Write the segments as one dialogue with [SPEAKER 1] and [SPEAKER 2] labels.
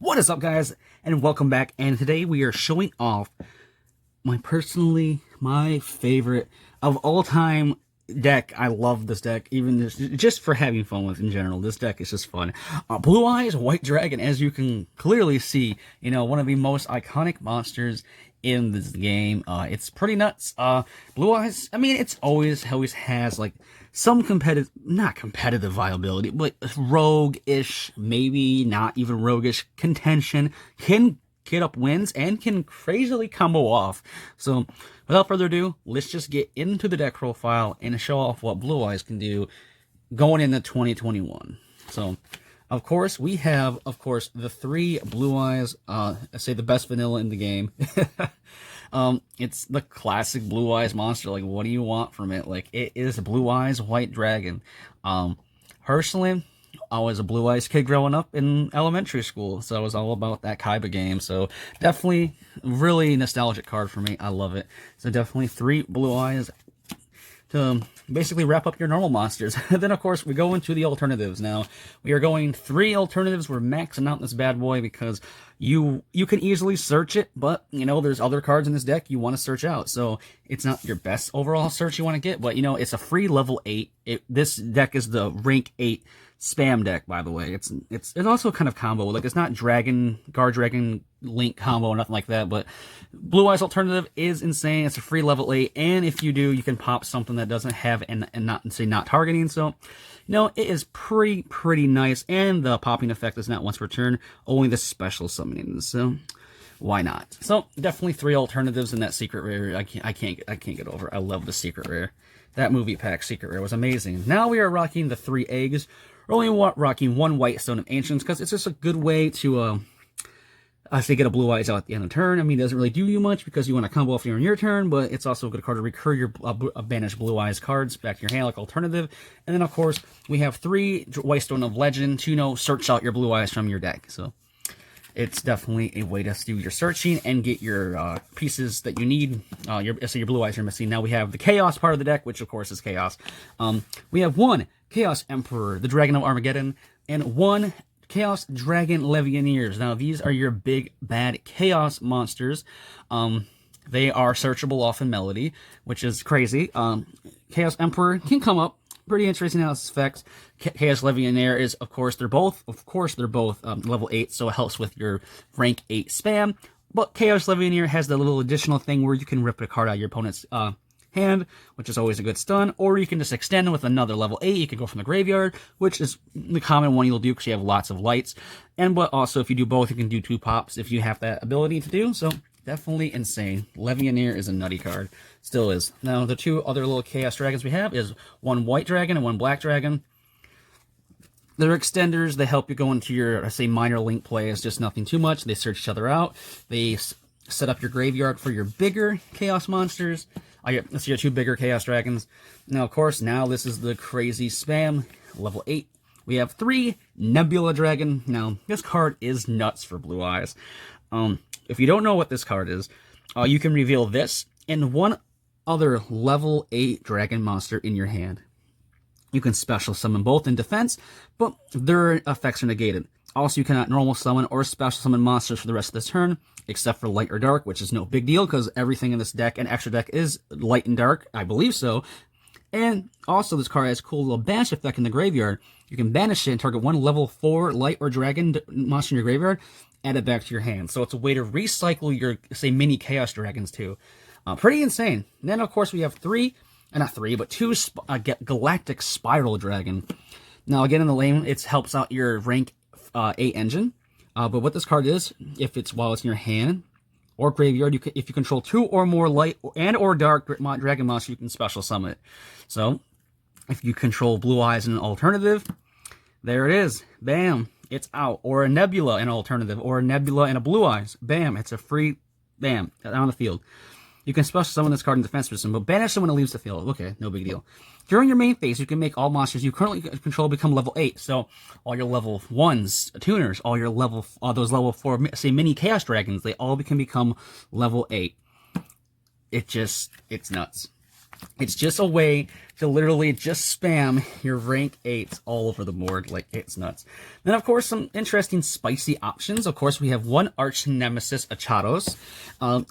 [SPEAKER 1] What is up, guys, and welcome back. And today we are showing off my favorite of all time deck. I love this deck, even just for having fun with in general. This deck is just fun. Blue Eyes White Dragon, as you can clearly see, one of the most iconic monsters in this game. It's pretty nuts. Blue Eyes, I mean, it's always has like some not competitive viability, but rogue-ish, maybe not even roguish contention, can get up wins and can crazily combo off. So without further ado, let's just get into the deck profile and show off what Blue Eyes can do going into 2021. So of course, we have, the three Blue Eyes, I say the best vanilla in the game. It's the classic Blue Eyes monster. Like, what do you want from it? Like, it is a Blue Eyes White Dragon. Personally, I was a Blue Eyes kid growing up in elementary school, so I was all about that Kaiba game. So definitely, really nostalgic card for me. I love it. So definitely three Blue Eyes to basically wrap up your normal monsters. Then, of course, we go into the alternatives. Now, we are going three alternatives. We're maxing out this bad boy because you can easily search it, but, there's other cards in this deck you want to search out. So it's not your best overall search you want to get, but, it's a free level 8. This deck is the rank 8 spam deck, by the way. It's also kind of combo. Like, it's not Guard Dragon Link combo or nothing like that, but Blue Eyes alternative is insane. It's a free level 8, and if you do, you can pop something that doesn't have and not targeting. So it is pretty nice, and the popping effect is not once per turn, only the special summoning. So why not? So definitely three alternatives in that secret rare. I can't get over. I love the secret rare. That movie pack secret rare was amazing. Now we are rocking the three eggs. We're only rocking one White Stone of Ancients because it's just a good way to I say get a Blue Eyes out at the end of the turn. I mean, it doesn't really do you much because you want to combo off during your turn, but it's also a good card to recur your banished Blue Eyes cards back to your hand like alternative. And then, of course, we have three White Stone of Legend to, search out your Blue Eyes from your deck. So it's definitely a way to do your searching and get your pieces that you need. Your Blue Eyes are missing. Now we have the Chaos part of the deck, which, of course, is Chaos. We have one Chaos Emperor, the Dragon of Armageddon, and one Chaos Dragon Legionnaires. Now, these are your big, bad Chaos monsters. They are searchable off in Melody, which is crazy. Chaos Emperor can come up. Pretty interesting how this affects. Chaos Legionnaire is, of course, they're both level 8, so it helps with your rank 8 spam. But Chaos Legionnaire has the little additional thing where you can rip a card out of your opponent's hand, which is always a good stun, or you can just extend with another level 8. You can go from the graveyard, which is the common one you'll do because you have lots of lights. But also, if you do both, you can do 2 pops if you have that ability to do. So definitely insane. Legionnaire is a nutty card. Still is. Now, the two other little Chaos Dragons we have is one White Dragon and one Black Dragon. They're extenders. They help you go into your, say, minor link plays, just nothing too much. They search each other out. They set up your graveyard for your bigger Chaos monsters. Let's see your two bigger Chaos Dragons. Now, of course, this is the crazy spam, level 8. We have 3 Nebula Dragon. Now, this card is nuts for Blue Eyes. If you don't know what this card is, you can reveal this and one other level 8 dragon monster in your hand. You can special summon both in defense, but their effects are negated. Also, you cannot normal summon or special summon monsters for the rest of this turn, except for light or dark, which is no big deal because everything in this deck and extra deck is light and dark. I believe so. And also, this card has a cool little banish effect in the graveyard. You can banish it and target one level 4 light or dragon monster in your graveyard, add it back to your hand. So it's a way to recycle your, say, mini Chaos Dragons too. Pretty insane. Then, of course, we have 2 Galactic Spiral Dragon. Now, again, in the lane, it helps out your rank 8 engine. But what this card is, while it's in your hand or graveyard, if you control 2 or more light and or dark dragon monsters, you can special summon it. So, if you control Blue Eyes in an alternative, there it is. Bam, it's out. Or a Nebula in an alternative, or a Nebula and a Blue Eyes. Bam, it's a free, bam, on the field. You can special summon this card in defense position, but banish them when it leaves the field. Okay, no big deal. During your main phase, you can make all monsters you currently control become level 8. So all your level 1s, tuners, all your those level 4, say, mini Chaos Dragons, they all can become level 8. It's nuts. It's just a way to literally just spam your rank 8s all over the board. Like, it's nuts. Then, of course, some interesting spicy options. Of course, we have one Arch Nemesis Achados.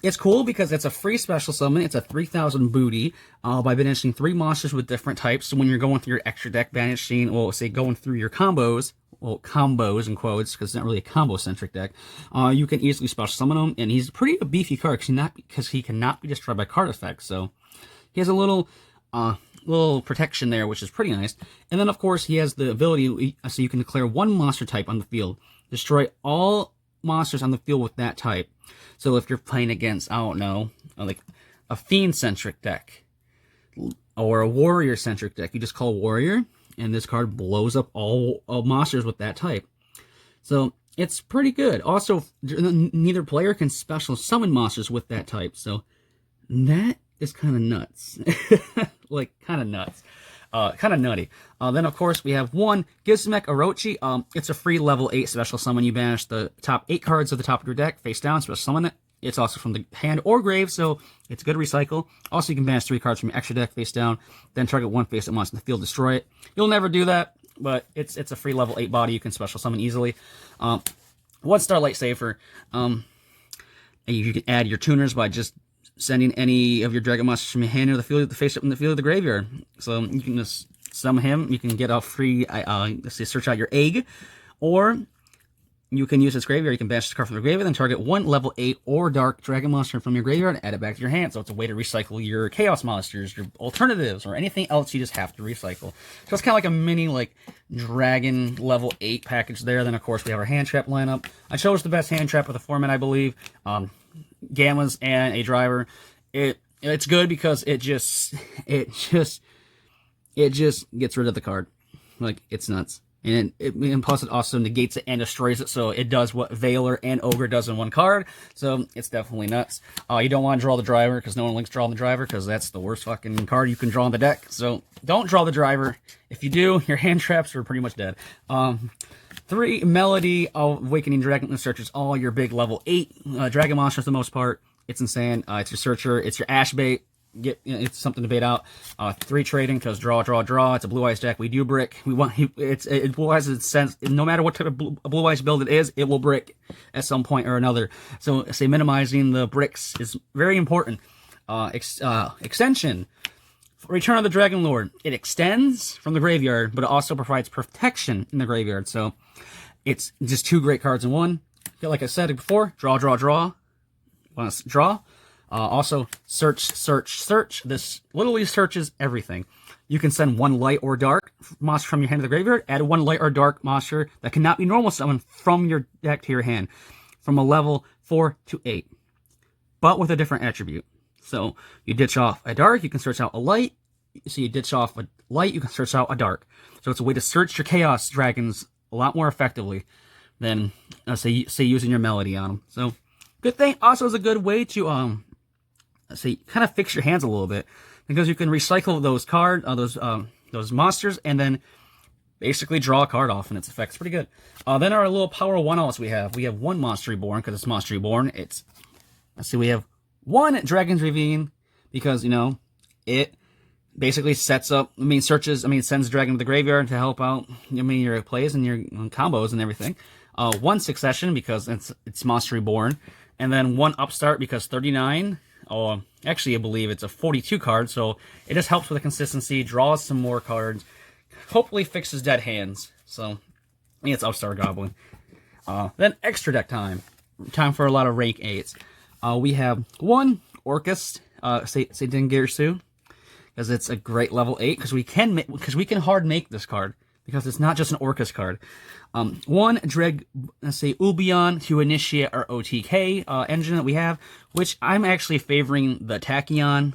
[SPEAKER 1] It's cool because it's a free special summon. It's a 3,000 booty by banishing 3 monsters with different types. So when you're going through your extra deck banishing, well, say going through your combos, well, combos in quotes, because it's not really a combo-centric deck, you can easily special summon him. And he's pretty a beefy card because he cannot be destroyed by card effects. So he has a little protection there, which is pretty nice. And then, of course, he has the ability, so you can declare one monster type on the field. Destroy all monsters on the field with that type. So if you're playing against, I don't know, like a Fiend-centric deck, or a Warrior-centric deck, you just call Warrior, and this card blows up all monsters with that type. So it's pretty good. Also, neither player can special summon monsters with that type. So that is kind of nuts. Like, kind of nuts. Kind of nutty. Then, of course, we have one Gizmek Orochi. It's a free level 8 special summon. You banish the top 8 cards at the top of your deck, face down, special summon it. It's also from the hand or grave, so it's good to recycle. Also, you can banish 3 cards from your extra deck, face down, then target one face-up monster in the field, destroy it. You'll never do that, but it's a free level 8 body. You can special summon easily. 1-star Lightsaber. And you can add your tuners by just sending any of your dragon monsters from your hand or the field, the face up in the field of the graveyard. So you can just summon him. You can get a free, let's say, search out your egg, or you can use this graveyard. You can banish this card from the graveyard, then target one level 8 or dark dragon monster from your graveyard and add it back to your hand. So it's a way to recycle your chaos monsters, your alternatives, or anything else you just have to recycle. So it's kind of like a mini, like, dragon level 8 package there. Then, of course, we have our hand trap lineup. I chose the best hand trap of the format, I believe. Gammas and a driver. It's good because it just gets rid of the card. Like, it's nuts. And plus it also negates it and destroys it, so it does what Veiler and Ogre does in one card. So it's definitely nuts. You don't want to draw the driver because no one likes drawing the driver because that's the worst fucking card you can draw on the deck. So don't draw the driver. If you do, your hand traps are pretty much dead. 3 Melody Awakening Dragon searches all your big level 8 dragon monsters for the most part. It's insane. It's your searcher. It's your ash bait. It's something to bait out. 3 trading because draw. It's a blue eyes deck. We do brick. We want it blue eyes in sense. No matter what type of blue eyes build it is, it will brick at some point or another. So say minimizing the bricks is very important. Extension. Return of the Dragon Lord. It extends from the graveyard, but it also provides protection in the graveyard. So it's just 2 great cards in one. Like I said before, draw. Want to draw? Also, search. This literally searches everything. You can send 1 light or dark monster from your hand to the graveyard. Add 1 light or dark monster that cannot be normal summoned from your deck to your hand, from a level 4 to 8, but with a different attribute. So you ditch off a dark, you can search out a light. So you ditch off a light, you can search out a dark. So it's a way to search your chaos dragons a lot more effectively than say using your melody on them. So good thing. Also, is a good way to kind of fix your hands a little bit, because you can recycle those those monsters and then basically draw a card off and its effects. Pretty good. Then our little power 1-offs we have 1 Monster Reborn because it's Monster Reborn. We have 1 Dragon's Ravine because, it basically sets up, sends Dragon to the graveyard to help out, your plays and your combos and everything. 1 Succession because it's Monster Reborn. And then 1 Upstart because 39. Actually, I believe it's a 42 card, so it just helps with the consistency, draws some more cards, hopefully fixes dead hands. So, it's Upstart Goblin. Then extra deck time. Time for a lot of rank 8s. We have 1 Orcust, Dengirsu, because it's a great level 8, because we can hard make this card, because it's not just an Orcust card. 1 Ulbion to initiate our OTK engine that we have, which I'm actually favoring the Tachyon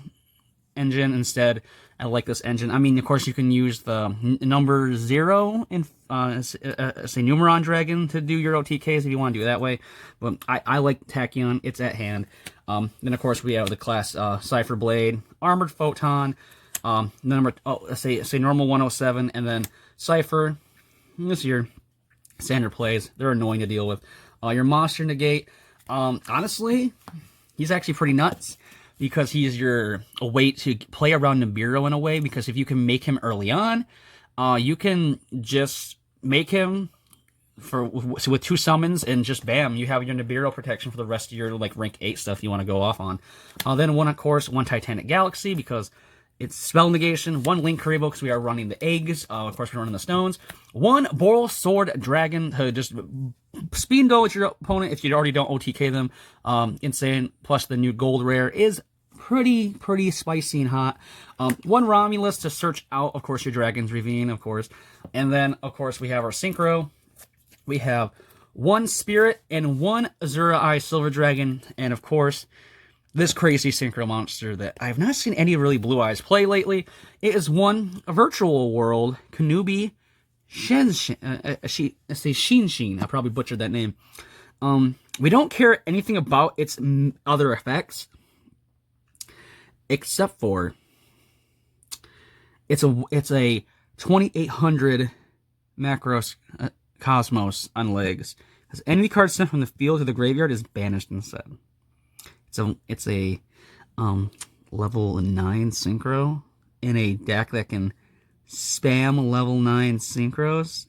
[SPEAKER 1] engine instead. I like this engine. Of course, you can use the number 0 in, Numeron Dragon to do your OTKs if you want to do it that way. But I like Tachyon. It's at hand. Then, of course, we have the class Cypher Blade, Armored Photon, normal 107, and then Cypher. This is your standard plays. They're annoying to deal with. Your Monster Negate. Honestly, he's actually pretty nuts because he's a way to play around Nibiru in a way, because if you can make him early on, you can just make him with 2 summons, and just bam, you have your Nibiru protection for the rest of your like rank 8 stuff you want to go off on. Then one, of course, 1 Titanic Galaxy, because it's spell negation. 1 Link Karibo, because we are running the eggs. Of course, we're running the stones. 1 Boral Sword Dragon to just speed duel with your opponent if you already don't OTK them. Insane. Plus the new gold rare is pretty spicy and hot. 1 Romulus to search out, of course, your Dragon's Ravine, of course. And then, of course, we have our Synchro. We have 1 Spirit and 1 Azura Eye Silver Dragon. And, of course, this crazy Synchro monster that I have not seen any really Blue Eyes play lately. It is 1 Virtual World Kanubi Shinshin. I probably butchered that name. We don't care anything about its other effects, except for it's a 2800 Macros Cosmos on legs. As any card sent from the field to the graveyard is banished instead. It's a level 9 synchro in a deck that can spam level 9 synchros.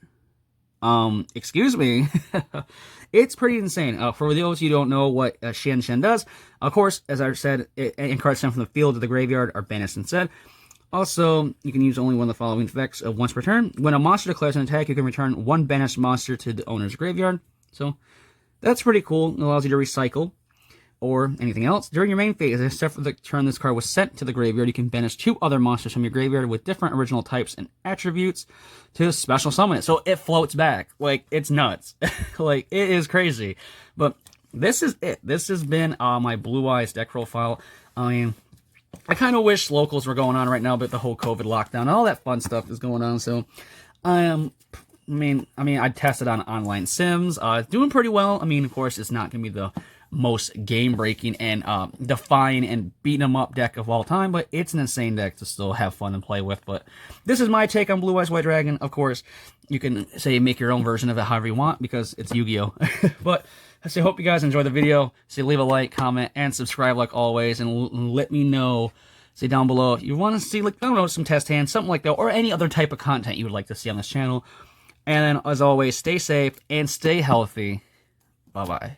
[SPEAKER 1] Excuse me. It's pretty insane. For those who don't know what Shen Shen does, of course, as I said, any cards sent from the field to the graveyard are banished instead. Also, you can use only one of the following effects once per turn. When a monster declares an attack, you can return 1 banished monster to the owner's graveyard. So, that's pretty cool. It allows you to recycle or anything else. During your main phase, except for the turn this card was sent to the graveyard, you can banish 2 other monsters from your graveyard with different original types and attributes to special summon it. So it floats back. Like, it's nuts. Like, it is crazy. But this is it. This has been my Blue Eyes deck profile. I mean, I kind of wish locals were going on right now, but the whole COVID lockdown, all that fun stuff is going on. So, I tested on online sims, doing pretty well. I mean, of course, it's not going to be the most game-breaking and defying and beating them up deck of all time, but it's an insane deck to still have fun and play with. But this is my take on Blue Eyes White Dragon. Of course, you can say make your own version of it however you want, because it's Yu-Gi-Oh! But I hope you guys enjoy the video. So leave a like, comment, and subscribe like always, and let me know, say down below, if you want to see, like, I don't know, some test hands, something like that, or any other type of content you would like to see on this channel. And then, as always, stay safe and stay healthy. Bye-bye.